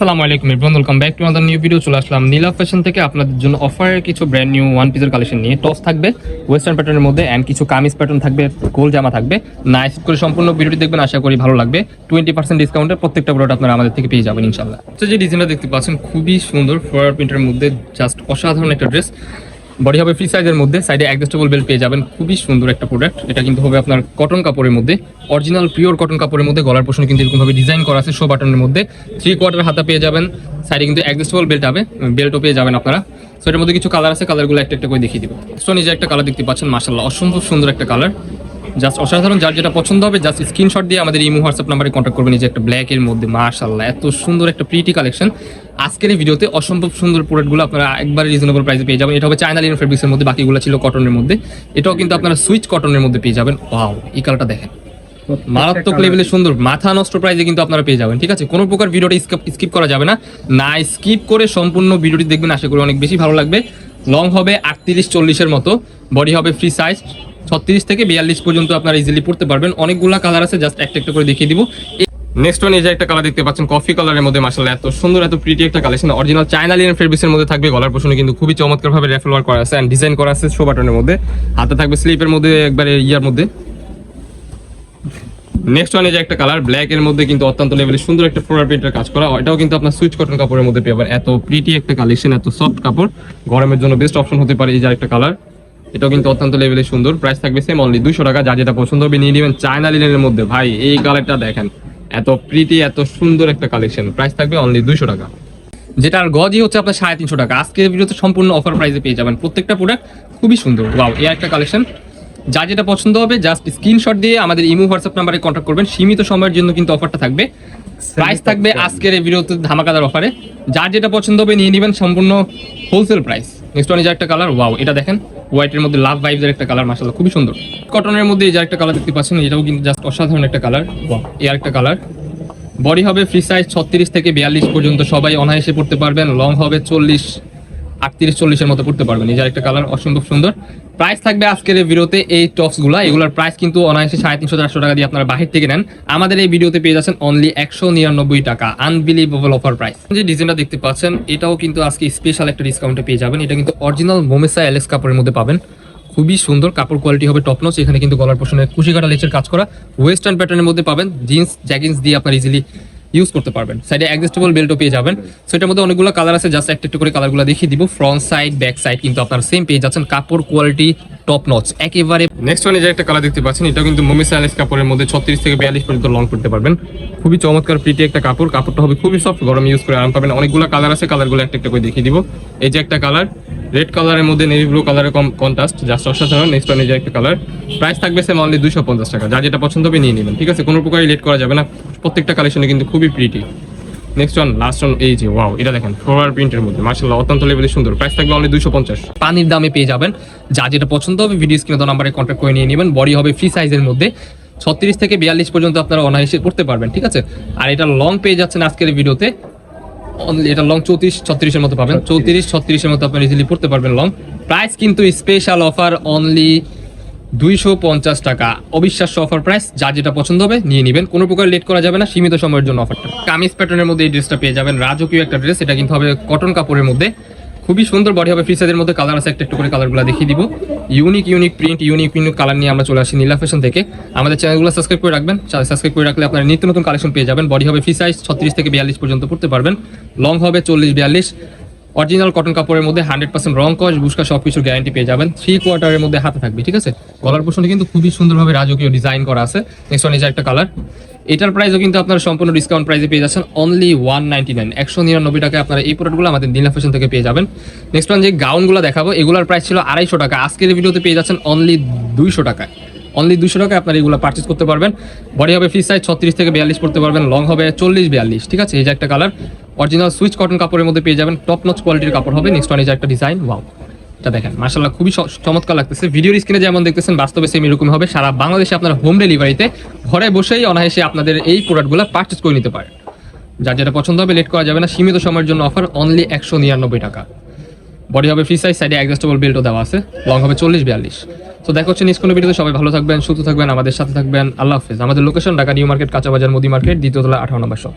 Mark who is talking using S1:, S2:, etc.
S1: আসসালামু আলাইকুম everyone, welcome back to another new video. চলে আসলাম নীলা ফ্যাশন থেকে আপনাদের জন্য অফারের কিছু ব্র্যান্ড নিউ ওয়ান পিসের কালেকশন নিয়ে। টপস থাকবে ওয়েস্টার্ন প্যাটার্নের মধ্যে এন্ড কিছু কামিজ প্যাটার্ন থাকবে, গোল জামা থাকবে। নাইস করে সম্পূর্ণ ভিডিওটি দেখবেন, আশা করি ভালো লাগবে। 20% ডিসকাউন্টে প্রত্যেকটা প্রোডাক্ট আপনারা আমাদের থেকে পেয়ে যাবেন ইনশাআল্লাহ। তো যে ডিজাইনটা দেখতে পাচ্ছেন খুবই সুন্দর, ফ্লোরাল প্রিন্টের মধ্যে জাস্ট অসাধারণ একটা ড্রেস। বডি হবে ফ্রি সাইজের মধ্যে, সাইডে অ্যাডজাস্টেবল বেল্ট পেয়ে যাবেন। খুবই সুন্দর একটা প্রোডাক্ট। এটা কিন্তু হবে আপনার কটন কাপড়ের মধ্যে, অরিজিনাল পিওর কটন কাপড়ের মধ্যে। গলার পোর্শন কিন্তু এরকমভাবে ডিজাইন করা আছে শো বাটনের মধ্যে। 3/4 হাতা পেয়ে যাবেন, সাইডে কিন্তু অ্যাডজাস্টেবল বেল্ট হবে, বেল্টও পেয়ে যাবেন আপনারা। সো এটার মধ্যে কিছু কালার আছে, কালারগুলো একটা একটা করে দেখিয়ে দিব। সো নিজে একটা কালার দেখতে পাচ্ছেন, মাশাআল্লাহ অসম্ভব সুন্দর একটা কালার, জাস্ট অসাধারণ। যার যেটা পছন্দ হবে জাস্ট স্ক্রিনশট দিয়ে আমাদের ইমো হোয়াটসঅ্যাপ নাম্বারে কন্ট্যাক্ট করবেন। যে একটা ব্ল্যাক এর মধ্যে মাশাআল্লাহ এত সুন্দর একটা প্রিটি কালেকশন। আজকের এই ভিডিওতে অসম্ভব সুন্দর প্রোডাক্টগুলো আপনারা একবারে রিজনেবল প্রাইসে পেয়ে যাবেন। এটা হবে চায়না লিনেন ফেব্রিক্সের মধ্যে, বাকিগুলো ছিল কটনের মধ্যে। এটাও কিন্তু আপনারা সুইচ কটনের মধ্যে পেয়ে যাবেন। ওয়াও, এই কালারটা দেখেন, মারাত্মক লেভেলে সুন্দর, মাথা নষ্ট প্রাইসে কিন্তু আপনারা পেয়ে যাবেন। ঠিক আছে, কোনো প্রকার ভিডিওটা স্কিপ করা যাবে না, স্কিপ করে সম্পূর্ণ ভিডিওটি দেখবেন, আশা করি অনেক বেশি ভালো লাগবে। লং হবে 38-40-এর মতো, বডি হবে ফ্রি সাইজ 36 থেকে 42 পর্যন্ত আপনারা ইজিলি পড়তে পারবেন। অনেকগুলো কালার আছে, জাস্ট একটা একটা করে দেখিয়ে দিব। নেক্সট ওয়ান, এই যে একটা কালার দেখতে পাচ্ছেন কফি কালারের মধ্যে, মাশাআল্লাহ এত সুন্দর এত প্রিটি একটা কালেকশন। অরিজিনাল চায়না লিনেন ফেব্রিক্সের মধ্যে থাকবে। গলার পোর্শনে কিন্তু খুবই চমৎকার ভাবে রেফেল ওয়ার্ক করা আছে এন্ড ডিজাইন করা আছে শো বাটনের মধ্যে। হাতে থাকবে স্লিপের মধ্যে একবারে ইয়ার মধ্যে। নেক্সট ওয়ান, এই যে একটা কালার ব্ল্যাক এর মধ্যে কিন্তু অত্যন্ত লেভেলে সুন্দর একটা ফ্লোরাল প্রিন্টের কাজ করা। এটাও কিন্তু আপনার সুইচ কটন কাপড়ের মধ্যে পেয়ে যাবেন। এত প্রিটি একটা কালেকশন, এত সফট কাপড়, গরমের জন্য বেস্ট অপশন হতে পারে। এই যে একটা কালার, এটাও কিন্তু অত্যন্ত লেভেলে সুন্দর। প্রাইস থাকবে সেম অনলি 200 টাকা। যা যেটা পছন্দ হবে নিয়ে নেবেন। চায়না লিনেনের মধ্যে ভাই এই কালারটা দেখেন, এত প্রিটি এত সুন্দর একটা কালেকশন। প্রাইস থাকবে অনলি 200 টাকা, যেটার গজই হচ্ছে আপনার 350 টাকা। আজকের ভিডিওতে সম্পূর্ণ অফার প্রাইসে পেয়ে যাবেন। প্রত্যেকটা প্রোডাক্ট খুবই সুন্দর। ওয়াও, এই একটা কালেকশন। যা যেটা পছন্দ হবে জাস্ট স্ক্রিনশট দিয়ে আমাদের ইমো হোয়াটসঅ্যাপ নাম্বারে কন্ট্যাক্ট করবেন। সীমিত সময়ের জন্য কিন্তু অফারটা থাকবে। প্রাইস থাকবে আজকের এই ভিডিওতে ধামাকাদার অফারে। যার যেটা পছন্দ হবে নিয়ে নেবেন, সম্পূর্ণ হোলসেল প্রাইস। নেক্সট ওয়ান, এই যে একটা কালার, ওয়াও এটা দেখেন, হোয়াইটের মধ্যে লাভ ভাইবসের একটা কালার, মাশাআল্লাহ খুবই সুন্দর। কটনের মধ্যে এই যে একটা কালার দেখতে পাচ্ছেন, এটাও কিন্তু জাস্ট অসাধারণ একটা কালার। ওয়াও, এই একটা কালার। বডি হবে ফ্রি সাইজ 36 থেকে 42 পর্যন্ত, সবাই অনায়াসে পড়তে পারবেন। লং হবে 38-40-এর মতো পড়তে পারবেন। এই যে একটা কালার অসম্ভব সুন্দর। প্রাইস থাকবে আজকের এই ভিডিওতে এই টপসগুলো, এগুলোর প্রাইস কিন্তু অনায়াসে 350-400 টাকা দিয়ে আপনারা বাহির থেকে নেন। আমাদের এই ভিডিওতে পেয়ে যাচ্ছেন অনলি 199 টাকা। Unbelievable offer price. যে ডিজাইনটা দেখতে পাচ্ছেন এটাও কিন্তু আজকে স্পেশাল একটা ডিসকাউন্টে পেয়ে যাবেন। এটা কিন্তু অরিজিনাল মোমেসা এলেক্স কাপড়ের মধ্যে পাবেন। খুবই সুন্দর কাপড়, কোয়ালিটি হবে টপ নচ। এখানে কিন্তু গলার পোর্শনে কুশি কাটা লেচের কাজ করা, ওয়েস্টার্ন প্যাটার্নের মধ্যে পাবেন। জিন্স জ্যাগিন্স দিয়ে আপনারা ইজিলি ইউজ করতে পারবেন। সাইডে অ্যাডজাস্টেবল বেল্টও পেয়ে যাবেন। সো এটার মধ্যে অনেকগুলো কালার আছে, জাস্ট একটা করে কালারগুলো দেখিয়ে দিব। ফ্রন্ট সাইড ব্যাক সাইড কিন্তু আপনারা সেম পেয়ে যাচ্ছেন। কাপড় কোয়ালিটি টপ নচ একেবারে। নেক্সট ওয়ান, এই যে একটা কালার দেখতে পাচ্ছেন, এটা কিন্তু মোমেসা এলেক্স কাপড়ের মধ্যে 36 থেকে 42 পর্যন্ত লং করতে পারবেন। খুবই চমৎকার প্রিটি একটা কাপড়, কাপড়টা হবে খুবই সফট, গরম ইউজ করে আরাম পাবেন। অনেকগুলো কালার আছে, কালারগুলো একটা একটা করে দেখিয়ে দিব। এই যে একটা কালার রেড কালারের মধ্যে নেভি ব্লু কালারের কন্ট্রাস্ট, জাস্ট অসাধারণ। নেক্সট ওয়ান, এই যে একটা কালার। প্রাইস থাকবে সেম অনলি 250 টাকা। যা যেটা পছন্দ হবে নিয়ে নেবেন। ঠিক আছে, কোনো প্রকারই লেট করা যাবে না, প্রত্যেকটা কালেকশনে কিন্তু খুবই pretty. Next one, last one, এই যে ওয়াও এটা দেখেন ফ্লোরাল প্রিন্টের মধ্যে, মাশাআল্লাহ অত্যন্ত লেভেলে সুন্দর। প্রাইস থাকবে অনলি 250। পানির দামে পেয়ে যাবেন। যা যেটা পছন্দ হবে ভিডিও স্ক্রিনে দেওয়া নম্বরে কন্ট্যাক্ট করে নিয়ে নেবেন। বডি হবে ফ্রি সাইজের মধ্যে 36 থেকে 42 পর্যন্ত আপনারা অনায়াসে করতে পারবেন। ঠিক আছে, আর এটা লং পেয়ে যাচ্ছেন আজকের ভিডিওতে অনলি, এটা লং 34-36-এর মতো পাবেন। 34-36-এর মতো আপনারা ইজিলি পড়তে পারবেন লং। প্রাইস কিন্তু স্পেশাল অফার অনলি 250 টাকা। অবিশ্বাস্য অফার প্রাইস। যা যেটা পছন্দ হবে নিয়ে নেবেন, কোনো প্রকার লেট করা যাবে না, সীমিত সময়ের জন্য অফারটা। কামিজ প্যাটার্নের মধ্যে এই ড্রেসটা পেয়ে যাবেন, রাজকীয় একটা ড্রেস। এটা কিন্তু হবে কটন কাপড়ের মধ্যে, খুবই সুন্দর। বডি হবে ফ্রি সাইজের মধ্যে, কালার আছে একটা একটু করে কালারগুলো দেখিয়ে দিব। ইউনিক প্রিন্ট, ইউনিক কালার নিয়ে আমরা চলে আসি নীলা ফ্যাশন থেকে। আমাদের চ্যানেলগুলো সাবস্ক্রাইব করে রাখবেন। সাবস্ক্রাইব করে রাখলে আপনারা নিত্য নতুন কালেকশন পেয়ে যাবেন। বডি হবে ফ্রি সাইজ 36 থেকে 42 পর্যন্ত পড়তে পারবেন। লং হবে 40-42। অরিজিনাল কটন কাপড়ের মধ্যে 100% রং কস বুশকা সবকিছুর গ্যারান্টি পেয়ে যাবেন। 3/4 মধ্যে হাতে থাকবে। ঠিক আছে, গলার পোর্শনে কিন্তু খুবই সুন্দরভাবে রাজকীয় ডিজাইন করা আছে। নেক্সট ওয়ান, এই যে একটা কালার, এটার প্রাইসও কিন্তু আপনারা সম্পূর্ণ ডিসকাউন্ট প্রাইসে পেয়ে যাচ্ছেন অনলি 199। 199 টাকায় আপনারা এই প্রোডাক্টগুলো আমাদের নীলা ফ্যাশন থেকে পেয়ে যাবেন। নেক্সট ওয়ান, যে গাউনগুলো দেখাবো এগুলোর প্রাইস ছিল 250 টাকা। আজকের ভিডিওতে পেয়ে যাচ্ছেন অনলি 200 টাকায়। অনলি 200 টাকায় আপনারা এগুলো পারচেস করতে পারবেন। বডি হবে ফ্রি সাইজ 36 থেকে 42 পড়তে পারবেন। লং হবে 40-42। ঠিক আছে, এই যে একটা কালার, অরিজিনাল সুইচ কটন কাপড়ের মধ্যে পেয়ে যাবেন। টপ নচ কোয়ালিটির কাপড় হবে। নেক্সট ওয়ান, এই যে একটা ডিজাইন, ওয়াও এটা দেখেন, মাশাআল্লাহ খুবই চমৎকার লাগতেছে। ভিডিওর স্ক্রিনে যেমন দেখতেছেন বাস্তবে সেম এরকম হবে। সারা বাংলাদেশে আপনারা হোম ডেলিভারিতে ঘরে বসেই অনায়াসে আপনাদের এই প্রোডাক্টগুলো পারচেস করে নিতে পারেন। যার যেটা পছন্দ হবে লেট করা যাবে না, সীমিত সময়ের জন্য অফার অনলি 199 টাকা। বডি হবে ফ্রি সাইজ, সাইডে অ্যাডজাস্টেবল বেল্টও দেওয়া আছে। লং হবে 40-42। তো দেখা হচ্ছে নেক্সট কোনো ভিডিওতে। সবাই ভালো থাকবেন, সুস্থ থাকবেন, আমাদের সাথে থাকবেন। আল্লাহ হাফেজ। আমাদের লোকেশন ঢাকা নিউ মার্কেট, কাঁচা বাজার, মোদি মার্কেট, দ্বিতীয় তলা, 58 নম্বর শপ।